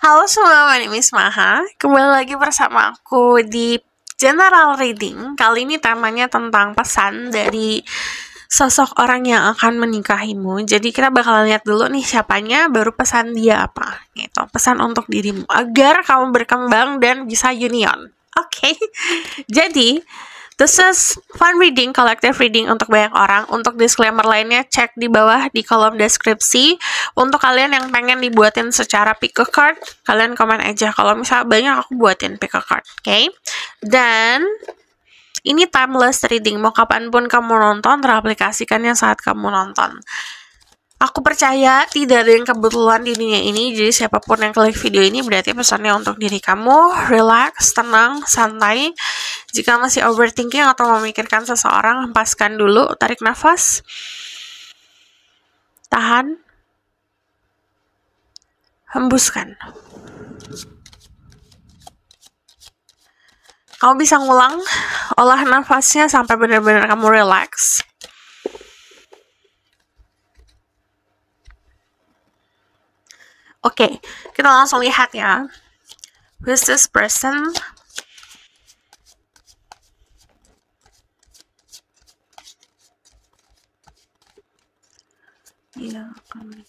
Halo semua, my name is Maha. Kembali lagi bersama aku di General Reading. Kali ini temanya tentang pesan dari sosok orang yang akan menikahimu. Jadi kita bakal lihat dulu nih siapanya, baru pesan dia apa. Gitu. Pesan untuk dirimu agar kamu berkembang dan bisa union. Oke. Jadi this is fun reading, collective reading untuk banyak orang. Untuk disclaimer lainnya, cek di bawah di kolom deskripsi. Untuk kalian yang pengen dibuatin secara pick a card, kalian komen aja. Kalau misalnya banyak, aku buatin pick a card. Oke? Dan ini timeless reading. Mau kapanpun kamu nonton, teraplikasikannya saat kamu nonton. Aku percaya tidak ada yang kebetulan di dunia ini. Jadi siapapun yang klik video ini berarti pesannya untuk diri kamu. Relax, tenang, santai. Jika masih overthinking atau memikirkan seseorang, hempaskan dulu, tarik nafas. Tahan. Hembuskan. Kamu bisa ngulang, olah nafasnya sampai benar-benar kamu relax. Oke, kita langsung lihat ya. Who's this person? Iya, kamu.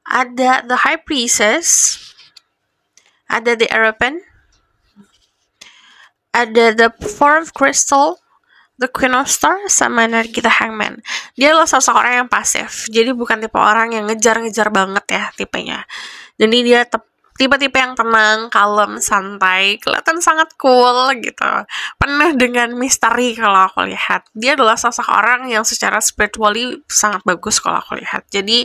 Ada the High Priestess, ada the Hierophant, ada the Four of Crystal, the Queen of Stars, sama energi the Hangman. Dia adalah sosok orang yang pasif, jadi bukan tipe orang yang ngejar-ngejar banget ya tipenya. Jadi dia tipe-tipe yang tenang, kalem, santai, kelihatan sangat cool gitu. Penuh dengan misteri kalau aku lihat. Dia adalah sosok orang yang secara spiritually sangat bagus kalau aku lihat. Jadi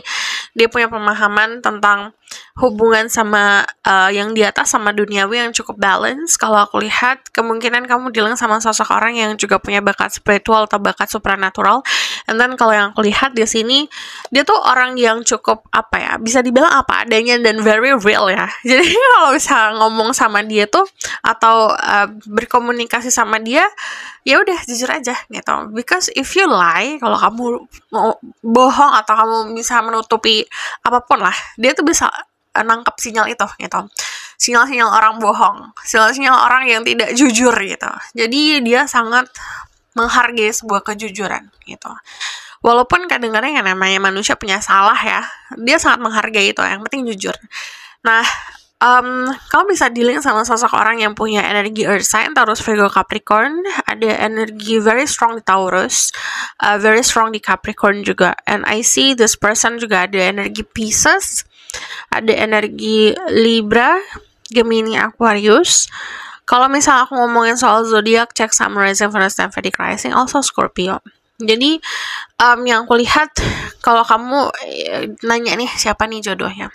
dia punya pemahaman tentang hubungan sama yang di atas sama duniawi yang cukup balance. Kalau aku lihat, kemungkinan kamu dealing sama sosok orang yang juga punya bakat spiritual atau bakat supernatural. And then kalau yang aku lihat di sini, dia tuh orang yang cukup apa ya, bisa dibilang apa adanya dan very real ya. Jadi kalau bisa ngomong sama dia tuh atau berkomunikasi sama dia, ya udah jujur aja gitu. Because if you lie, kalau kamu mau bohong atau kamu bisa menutupi apapun lah, dia tuh bisa nangkap sinyal itu gitu. Sinyal-sinyal orang bohong, sinyal-sinyal orang yang tidak jujur gitu. Jadi dia sangat menghargai sebuah kejujuran gitu. Walaupun kadang-kadang yang namanya manusia punya salah ya, dia sangat menghargai itu. Yang penting jujur. Nah, kamu bisa dealing sama sosok orang yang punya energi Earth sign, Taurus, Virgo, Capricorn. Ada energi very strong di Taurus, very strong di Capricorn juga. And I see this person juga ada energi Pisces, ada energi Libra, Gemini, Aquarius. Kalau misalnya aku ngomongin soal zodiak, cek Sun, Rising, Venus, dan Vedic Rising, also Scorpio. Jadi yang aku lihat, kalau kamu nanya nih siapa nih jodohnya,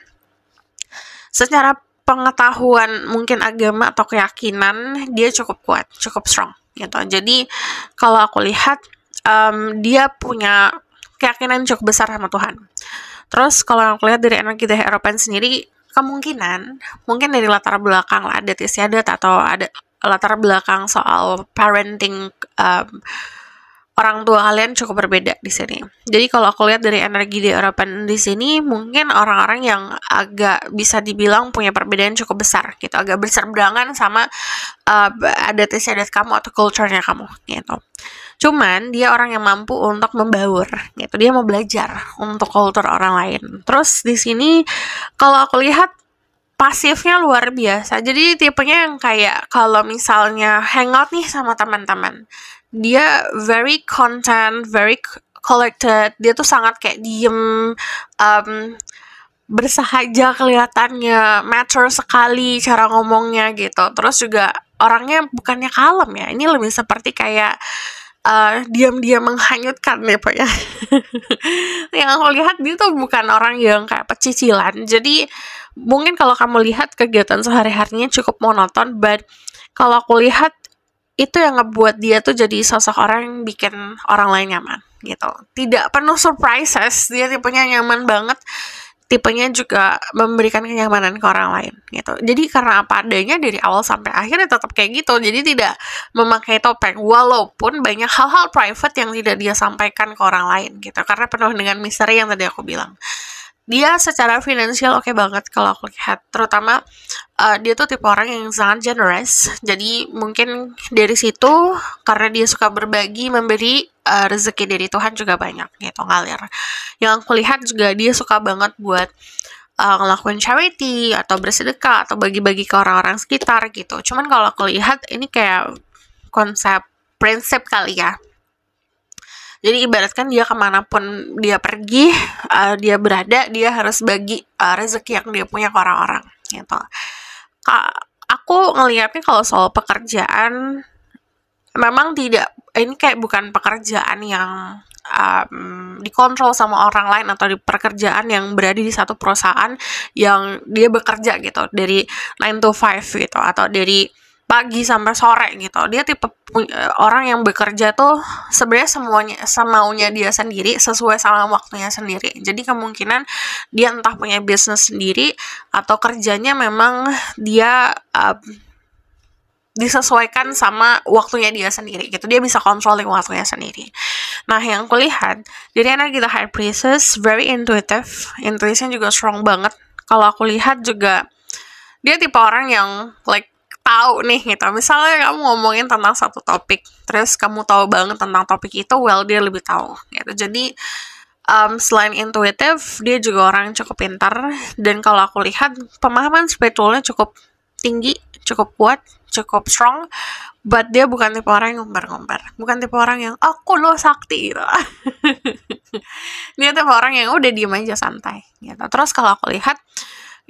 secara pengetahuan mungkin agama atau keyakinan dia cukup kuat, cukup strong gitu. Jadi kalau aku lihat dia punya keyakinan cukup besar sama Tuhan. Terus kalau aku lihat dari energi The Hierophant sendiri, kemungkinan mungkin dari latar belakang adat istiadat atau ada latar belakang soal parenting orang tua kalian cukup berbeda di sini. Jadi kalau aku lihat dari energi di Hierophant di sini, mungkin orang-orang yang agak bisa dibilang punya perbedaan cukup besar gitu, agak berseberangan sama adat istiadat kamu atau culture-nya kamu gitu. Cuman dia orang yang mampu untuk membaur gitu. Dia mau belajar untuk kultur orang lain. Terus di sini kalau aku lihat pasifnya luar biasa. Jadi tipenya yang kayak kalau misalnya hangout nih sama teman-teman, dia very content, very collected. Dia tuh sangat kayak diem, bersahaja kelihatannya, mature sekali cara ngomongnya gitu. Terus juga orangnya bukannya kalem ya, ini lebih seperti kayak diam-diam menghanyutkan ya Pak ya. Yang aku lihat dia tuh bukan orang yang kayak pecicilan. Jadi mungkin kalau kamu lihat kegiatan sehari-harinya cukup monoton, but kalau aku lihat itu yang ngebuat dia tuh jadi sosok orang yang bikin orang lain nyaman gitu. Tidak penuh surprises, dia tipenya nyaman banget. tipenya juga memberikan kenyamanan ke orang lain gitu. Jadi karena apa adanya dari awal sampai akhir ya tetap kayak gitu. Jadi tidak memakai topeng walaupun banyak hal-hal private yang tidak dia sampaikan ke orang lain gitu. Karena penuh dengan misteri yang tadi aku bilang. Dia secara finansial oke banget kalau aku lihat, terutama dia tuh tipe orang yang sangat generous. Jadi mungkin dari situ karena dia suka berbagi, memberi, rezeki dari Tuhan juga banyak gitu ngalir. Yang aku lihat juga dia suka banget buat ngelakuin charity atau bersedekah atau bagi-bagi ke orang-orang sekitar gitu. Cuman kalau aku lihat ini kayak konsep prinsip kali ya. Jadi ibaratkan dia kemanapun dia pergi, dia berada, dia harus bagi rezeki yang dia punya ke orang-orang gitu. Aku ngelihatnya kalau soal pekerjaan, memang tidak, ini kayak bukan pekerjaan yang dikontrol sama orang lain atau di pekerjaan yang berada di satu perusahaan yang dia bekerja gitu dari 9 to 5 gitu atau dari pagi sampai sore gitu. Dia tipe orang yang bekerja tuh sebenarnya semuanya semaunya dia sendiri sesuai sama waktunya sendiri. Jadi kemungkinan dia entah punya bisnis sendiri atau kerjanya memang dia disesuaikan sama waktunya dia sendiri gitu. Dia bisa controlling waktunya sendiri. Nah, yang aku lihat dari energi The High Priestess very intuitive. Intuition juga strong banget. Kalau aku lihat juga dia tipe orang yang like tahu nih gitu. Misalnya kamu ngomongin tentang satu topik, terus kamu tahu banget tentang topik itu, well dia lebih tahu gitu. Jadi selain intuitif, dia juga orang yang cukup pintar. Dan kalau aku lihat pemahaman spiritualnya cukup tinggi, cukup kuat, cukup strong. But dia bukan tipe orang yang ngumbar-ngumbar, bukan tipe orang yang aku loh sakti gitu. Dia tipe orang yang udah diem aja santai gitu. Terus kalau aku lihat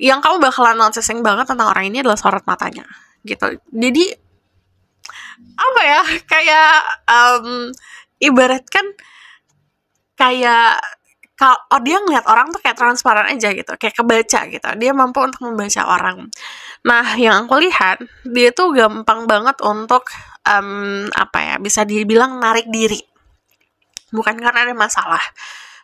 yang kamu bakalan noticing banget tentang orang ini adalah sorot matanya gitu. Jadi apa ya, kayak ibaratkan kayak kalau dia ngeliat orang tuh kayak transparan aja gitu, kayak kebaca gitu. Dia mampu untuk membaca orang. Nah, yang aku lihat dia tuh gampang banget untuk apa ya, bisa dibilang narik diri. Bukan karena ada masalah,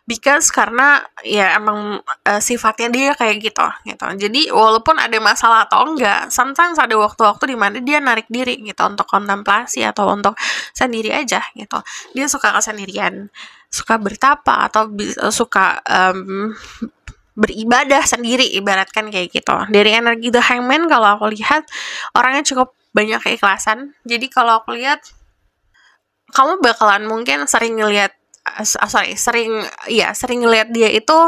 because karena ya emang sifatnya dia kayak gitu. Jadi walaupun ada masalah atau enggak, sometimes ada waktu-waktu di mana dia narik diri gitu untuk kontemplasi atau untuk sendiri aja gitu. Dia suka kesendirian, suka bertapa atau suka beribadah sendiri, ibaratkan kayak gitu. Dari energi The Hangman kalau aku lihat orangnya cukup banyak keikhlasan. Jadi kalau aku lihat kamu bakalan mungkin sering ngelihat sering ngelihat dia itu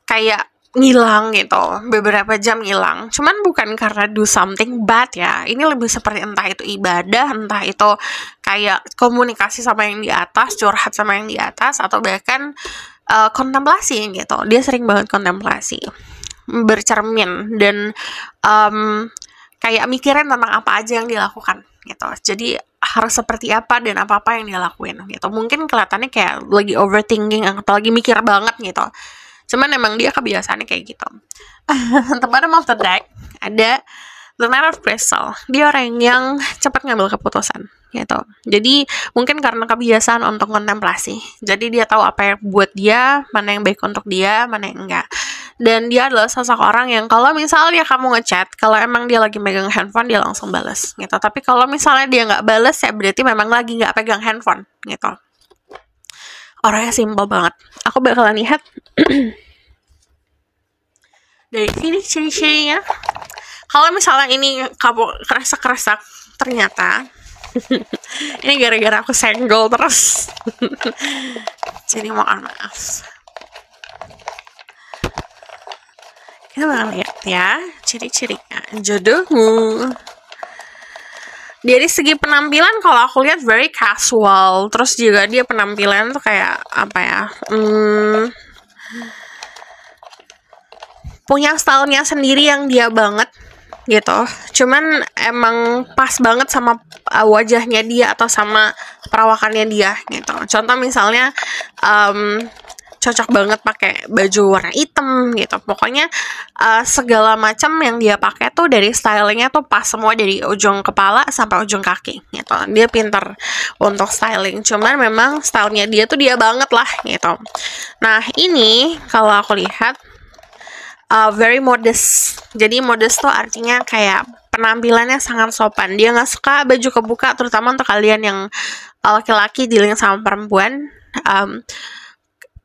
kayak ngilang gitu, beberapa jam ngilang. Cuman bukan karena do something bad ya. Ini lebih seperti entah itu ibadah, entah itu kayak komunikasi sama yang di atas, curhat sama yang di atas, atau bahkan kontemplasi gitu. Dia sering banget kontemplasi, bercermin, dan kayak mikirin tentang apa aja yang dilakukan gitu. Jadi harus seperti apa dan apa-apa yang dia lakuin gitu. Mungkin kelihatannya kayak lagi overthinking atau lagi mikir banget gitu. Cuman emang dia kebiasaannya kayak gitu. The bottom of the deck ada The Knight of Crystal. Dia orang yang cepat ngambil keputusan gitu. Jadi mungkin karena kebiasaan untuk kontemplasi. Jadi dia tahu apa yang buat dia, mana yang baik untuk dia, mana yang enggak. Dan dia adalah sosok orang yang kalau misalnya kamu ngechat, kalau emang dia lagi megang handphone, dia langsung balas gitu. Tapi kalau misalnya dia nggak balas, ya berarti memang lagi nggak pegang handphone gitu. Orangnya simple banget. Aku bakalan lihat dari sini ciri-cirinya. Kalau misalnya ini kamu kerasa ternyata ini gara-gara aku senggol terus. Jadi mohon maaf. Kita bakal lihat ya ciri-cirinya jodohmu. Dari segi penampilan kalau aku lihat very casual. Terus juga dia penampilan tuh kayak apa ya, punya stylenya sendiri yang dia banget gitu. Cuman emang pas banget sama wajahnya dia atau sama perawakannya dia gitu. Contoh misalnya cocok banget pakai baju warna hitam gitu. Pokoknya segala macam yang dia pakai tuh dari stylingnya tuh pas semua, dari ujung kepala sampai ujung kaki gitu. Dia pintar untuk styling, cuman memang stylenya dia tuh dia banget lah gitu. Nah ini kalau aku lihat very modest. Jadi modest tuh artinya kayak penampilannya sangat sopan. Dia nggak suka baju kebuka, terutama untuk kalian yang laki-laki dealing sama perempuan.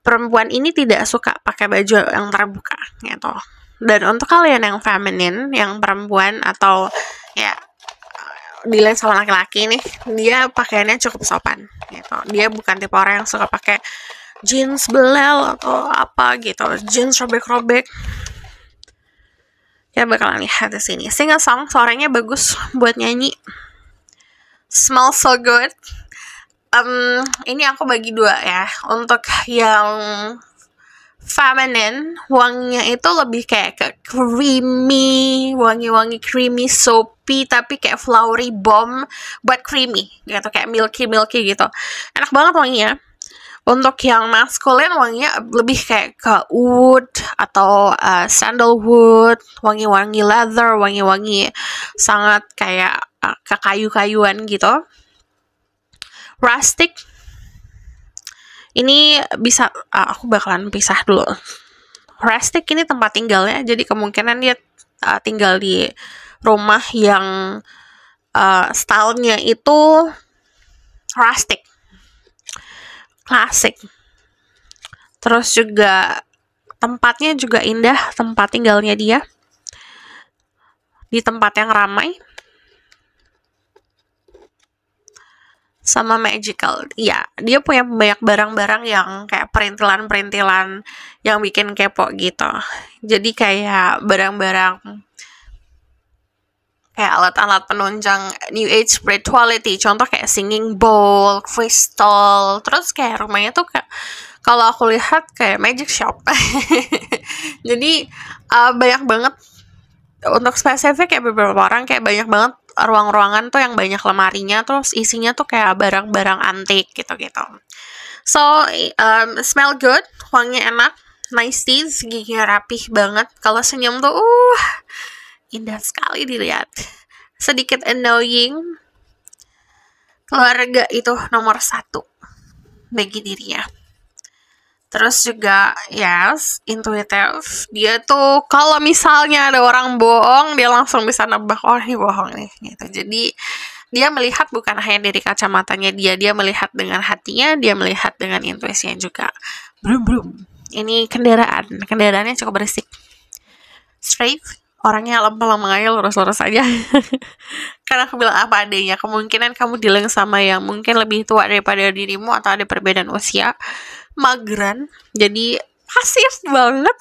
Perempuan ini tidak suka pakai baju yang terbuka gitu. Dan untuk kalian yang feminin, yang perempuan atau ya dealing sama laki-laki nih, dia pakaiannya cukup sopan gitu. Dia bukan tipe orang yang suka pakai jeans belel atau apa gitu, jeans robek-robek. Ya bakalan lihat di sini. Sing a song, suaranya bagus buat nyanyi. Smell so good. Ini aku bagi dua ya. Untuk yang feminine, wanginya itu lebih kayak ke creamy, wangi-wangi creamy, soapy, tapi kayak flowery bomb, but creamy gitu, kayak milky gitu. Enak banget wanginya. Untuk yang maskulin, wanginya lebih kayak ke wood atau sandalwood, wangi-wangi leather, wangi-wangi sangat kayak ke kayu-kayuan gitu. Rustic, ini bisa aku bakalan pisah dulu. Rustic ini tempat tinggalnya, jadi kemungkinan dia tinggal di rumah yang stylenya itu rustic, klasik. Terus juga tempatnya juga indah, tempat tinggalnya dia di tempat yang ramai sama magical. Ya, dia punya banyak barang-barang yang kayak perintilan-perintilan yang bikin kepo gitu. Jadi kayak barang-barang kayak alat-alat penunjang New Age spirituality. Contoh kayak singing bowl, crystal. Terus kayak rumahnya tuh kayak, kalau aku lihat kayak magic shop. Jadi banyak banget. Untuk spesifik kayak beberapa orang kayak banyak banget ruang-ruangan tuh yang banyak lemarinya, terus isinya tuh kayak barang-barang antik gitu-gitu. So, smell good, wanginya enak, nice teeth, giginya rapih banget. Kalau senyum tuh, indah sekali dilihat. Sedikit annoying. Keluarga itu nomor 1 bagi dirinya. Terus juga, yes, intuitive. Dia tuh kalau misalnya ada orang bohong, dia langsung bisa nebak, oh ini bohong nih gitu. Jadi dia melihat bukan hanya dari kacamatanya dia melihat dengan hatinya, dia melihat dengan intuisinya juga. Brum. Ini kendaraannya cukup berisik. Straight, orangnya lempeng-lempeng aja, lurus-lurus aja. Karena aku bilang apa adanya, kemungkinan kamu dealing sama yang mungkin lebih tua daripada dirimu atau ada perbedaan usia. Mageran, jadi pasif banget.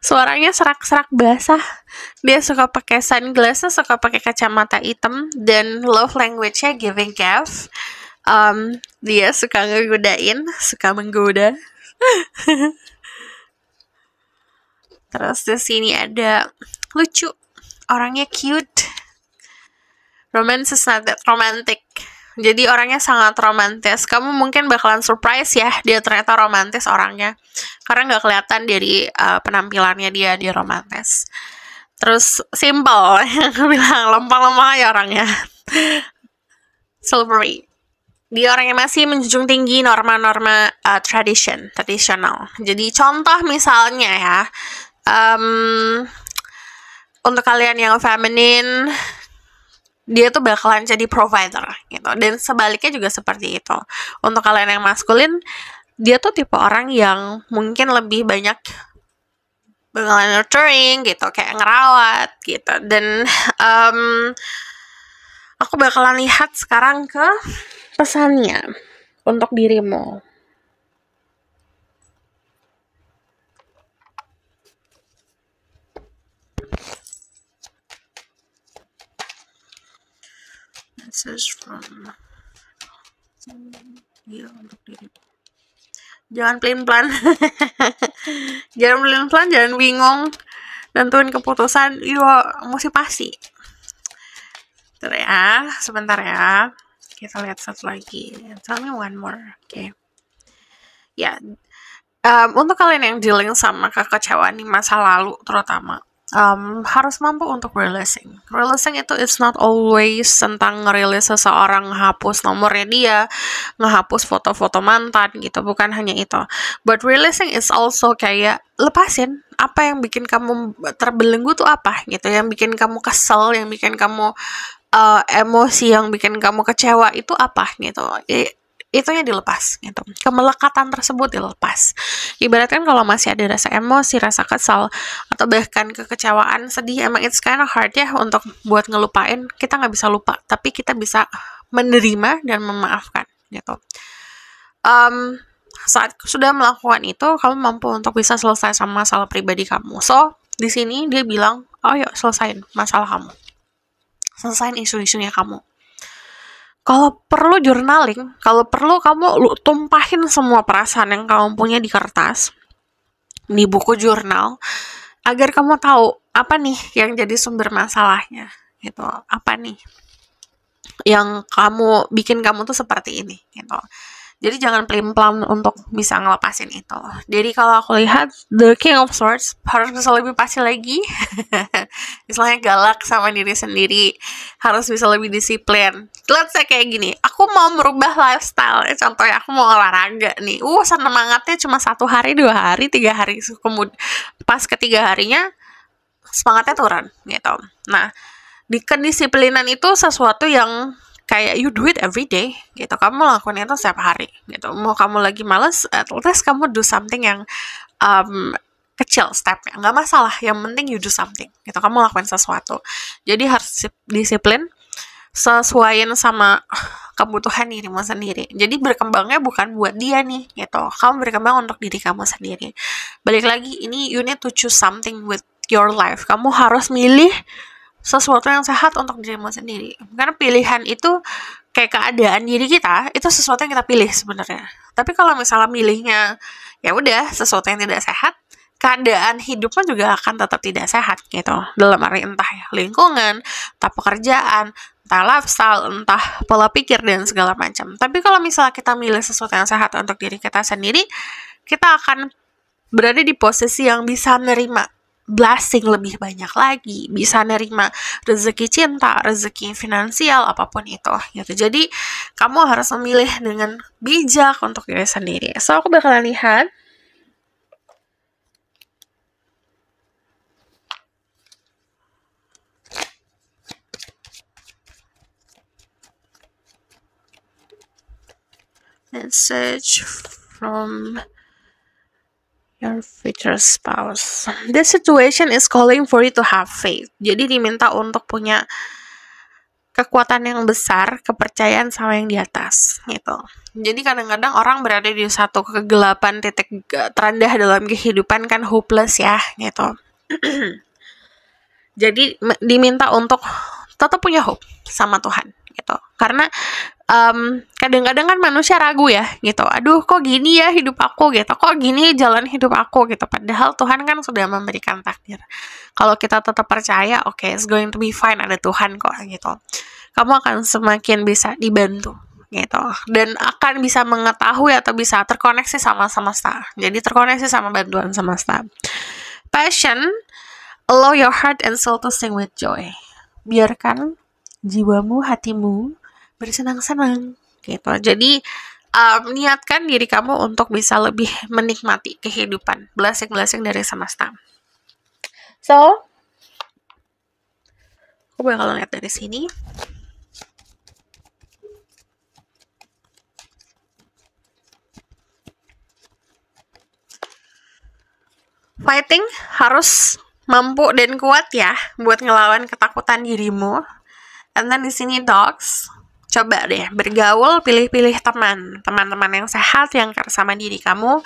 Suaranya serak-serak basah. Dia suka pakai sunglasses, suka pakai kacamata hitam, dan love language-nya giving gifts. Dia suka ngegodain, suka menggoda. Terus di sini ada lucu, orangnya cute. Romance is not that romantic. Jadi orangnya sangat romantis. Kamu mungkin bakalan surprise ya, dia ternyata romantis orangnya. Karena nggak kelihatan dari penampilannya dia romantis. Terus simple, yang aku bilang lempeng-lempeng aja orangnya. Silvery. Dia orangnya masih menjunjung tinggi norma-norma tradisional. Jadi contoh misalnya ya, untuk kalian yang feminin, dia tuh bakalan jadi provider gitu, dan sebaliknya juga seperti itu. Untuk kalian yang maskulin, dia tuh tipe orang yang mungkin lebih banyak bakalan nurturing gitu, kayak ngerawat gitu. Dan aku bakalan lihat sekarang ke pesannya untuk dirimu. Message from dia untuk diri. Jangan pelin-pelan. Jangan bingung. Nentuin keputusan, mesti pasti. Bentar ya, sebentar ya. Kita lihat satu lagi. Tell me one more. Okay. Ya, Untuk kalian yang dealing sama kekecewaan di masa lalu terutama, harus mampu untuk releasing. Releasing itu it's not always tentang ngerilis seseorang, ngehapus nomornya dia, ngehapus foto-foto mantan gitu, bukan hanya itu. But releasing is also kayak lepasin apa yang bikin kamu terbelenggu tuh apa gitu, yang bikin kamu kesel, yang bikin kamu emosi, yang bikin kamu kecewa itu apa gitu. Itunya dilepas gitu, kemelekatan tersebut dilepas. Ibaratkan kalau masih ada rasa emosi, rasa kesal, atau bahkan kekecewaan, sedih, emang it's kind of hard ya untuk buat ngelupain. Kita nggak bisa lupa, tapi kita bisa menerima dan memaafkan gitu. Saat sudah melakukan itu, kamu mampu untuk bisa selesai sama masalah pribadi kamu. So di sini dia bilang, oh yuk selesain masalah kamu, selesain isu-isunya kamu. Kalau perlu journaling, kalau perlu kamu tumpahin semua perasaan yang kamu punya di kertas, di buku jurnal, agar kamu tahu apa nih yang jadi sumber masalahnya, gitu. Apa nih yang bikin kamu tuh seperti ini, gitu. Jadi jangan pelin-pelan untuk bisa ngelepasin itu. Jadi kalau aku lihat The King of Swords harus bisa lebih pasti lagi. Misalnya galak sama diri sendiri, harus bisa lebih disiplin. Let's say kayak gini, aku mau merubah lifestyle. Contohnya aku mau olahraga nih. Semangatnya cuma 1 hari, 2 hari, 3 hari. Kemudian pas ketiga harinya semangatnya turun gitu. Nah, di kedisiplinan itu sesuatu yang kayak you do it every day gitu, kamu lakukan itu setiap hari gitu. Mau kamu lagi males, at least kamu do something yang kecil stepnya, nggak masalah, yang penting you do something gitu, kamu lakukan sesuatu. Jadi harus disiplin, sesuaiin sama kebutuhan dirimu sendiri. Jadi berkembangnya bukan buat dia nih gitu, kamu berkembang untuk diri kamu sendiri. Balik lagi, ini you need to choose something with your life. Kamu harus milih sesuatu yang sehat untuk dirimu sendiri. Karena pilihan itu kayak keadaan diri kita, itu sesuatu yang kita pilih sebenarnya. Tapi kalau misalnya milihnya ya udah sesuatu yang tidak sehat, keadaan hidupnya juga akan tetap tidak sehat gitu. Dalam arti entah ya lingkungan, entah pekerjaan, entah lifestyle, entah pola pikir dan segala macam. Tapi kalau misalnya kita milih sesuatu yang sehat untuk diri kita sendiri, kita akan berada di posisi yang bisa nerima blessing lebih banyak lagi, bisa nerima rezeki cinta, rezeki finansial, apapun itu gitu. Jadi kamu harus memilih dengan bijak untuk diri sendiri. So aku bakalan lihat message from your future spouse. This situation is calling for you to have faith. Jadi diminta untuk punya kekuatan yang besar, kepercayaan sama yang di atas gitu. Jadi kadang-kadang orang berada di satu kegelapan titik terendah dalam kehidupan kan hopeless ya gitu. Jadi diminta untuk tetap punya hope sama Tuhan gitu. Karena kadang-kadang kan manusia ragu ya gitu. Aduh kok gini ya hidup aku gitu. Kok gini jalan hidup aku gitu. Padahal Tuhan kan sudah memberikan takdir. Kalau kita tetap percaya, okay, it's going to be fine, ada Tuhan kok gitu. Kamu akan semakin bisa dibantu gitu. Dan akan bisa mengetahui atau bisa terkoneksi sama semesta. Jadi terkoneksi sama bantuan semesta. Passion, allow your heart and soul to sing with joy. Biarkan jiwamu, hatimu bersenang-senang gitu. Jadi niatkan diri kamu untuk bisa lebih menikmati kehidupan, blessing-blessing dari semesta. So, aku bakal lihat dari sini. Fighting harus mampu dan kuat ya buat ngelawan ketakutan dirimu. And then di sini dogs, coba deh bergaul, pilih-pilih teman-teman yang sehat, yang care sama diri kamu.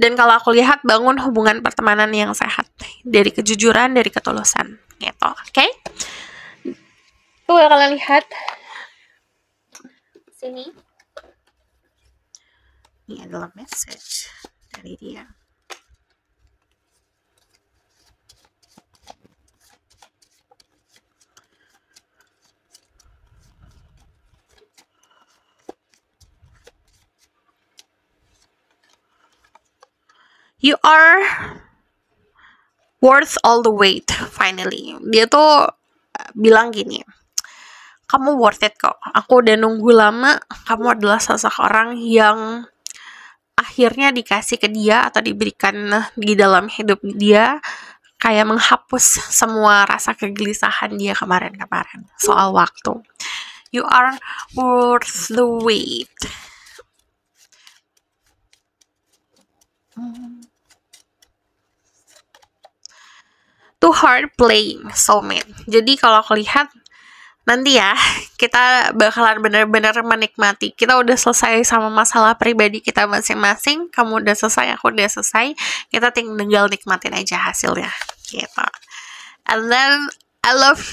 Dan kalau aku lihat, bangun hubungan pertemanan yang sehat dari kejujuran, dari ketulusan gitu. Oke? Tuh kalian lihat sini, ini adalah message dari dia. You are worth all the wait. Finally, dia tuh bilang gini, kamu worth it kok. Aku udah nunggu lama. Kamu adalah seseorang yang akhirnya dikasih ke dia atau diberikan di dalam hidup dia, kayak menghapus semua rasa kegelisahan dia kemarin-kemarin soal waktu. You are worth the wait. Too hard playing soulmate. Jadi kalau aku lihat nanti ya, kita bakalan benar-benar menikmati. Kita udah selesai sama masalah pribadi kita masing-masing. Kamu udah selesai, aku udah selesai. Kita tinggal nikmatin aja hasilnya, gitu. And then I love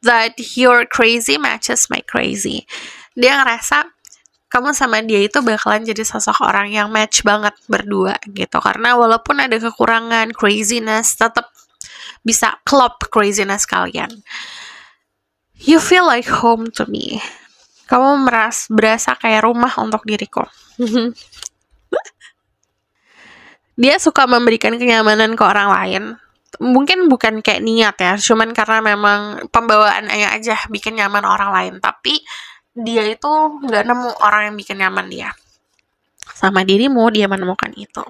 that your crazy matches my crazy. Dia ngerasa kamu sama dia itu bakalan jadi sosok orang yang match banget berdua, gitu. Karena walaupun ada kekurangan, craziness, tetap bisa klop craziness kalian. You feel like home to me. Kamu berasa kayak rumah untuk diriku. Dia suka memberikan kenyamanan ke orang lain. Mungkin bukan kayak niat ya, cuman karena memang pembawaannya aja bikin nyaman orang lain. Tapi dia itu nggak nemu orang yang bikin nyaman dia. Sama dirimu, dia menemukan itu.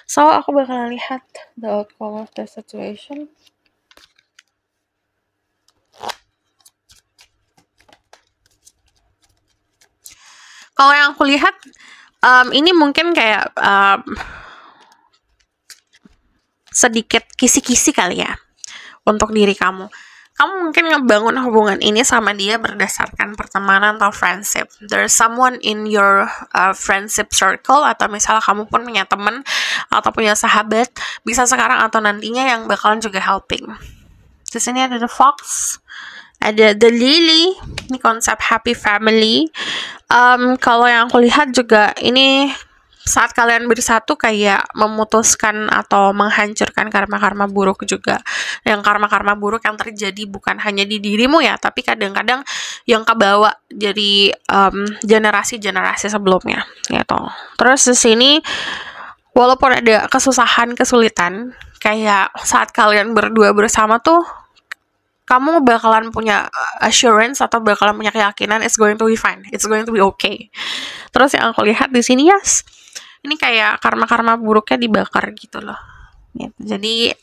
So, aku bakalan lihat the outcome of the situation. Kalau yang aku lihat, ini mungkin kayak sedikit kisi-kisi kali ya untuk diri kamu. Kamu mungkin ngebangun hubungan ini sama dia berdasarkan pertemanan atau friendship. There's someone in your friendship circle, atau misalnya kamu pun punya teman atau punya sahabat, bisa sekarang atau nantinya, yang bakalan juga helping. Di sini ada the fox, ada the lily, ini konsep happy family. Kalau yang aku lihat juga ini saat kalian bersatu kayak memutuskan atau menghancurkan karma-karma buruk juga. Yang karma-karma buruk yang terjadi bukan hanya di dirimu ya, tapi kadang-kadang yang kebawa dari generasi-generasi sebelumnya gitu. Terus di sini walaupun ada kesusahan, kesulitan, kayak saat kalian berdua bersama tuh kamu bakalan punya assurance atau bakalan punya keyakinan it's going to be fine, it's going to be okay. Terus yang aku lihat di sini, yes, ini kayak karma-karma buruknya dibakar gitu loh. Gitu. Jadi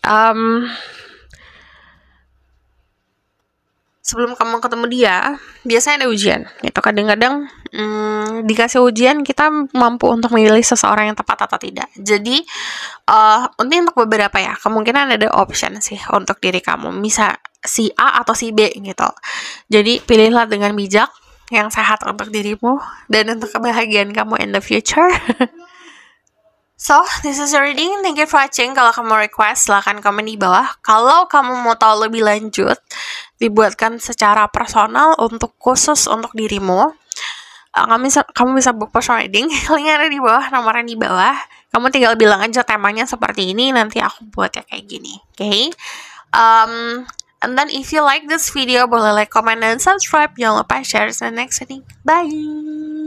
sebelum kamu ketemu dia, biasanya ada ujian. Gitu. Kadang-kadang dikasih ujian, kita mampu untuk memilih seseorang yang tepat atau tidak. Jadi ini untuk beberapa ya, kemungkinan ada option sih untuk diri kamu. Bisa si A atau si B gitu. Jadi pilihlah dengan bijak yang sehat untuk dirimu dan untuk kebahagiaan kamu in the future. So, this is your reading. Thank you for watching. Kalau kamu request, silahkan komen di bawah. Kalau kamu mau tahu lebih lanjut, dibuatkan secara personal untuk khusus untuk dirimu, kamu bisa book personal reading. Linknya ada di bawah, nomornya di bawah. Kamu tinggal bilang aja temanya seperti ini, nanti aku buatnya kayak gini. Okay? And then if you like this video, boleh like, comment, dan subscribe. Jangan lupa share the next reading. Bye!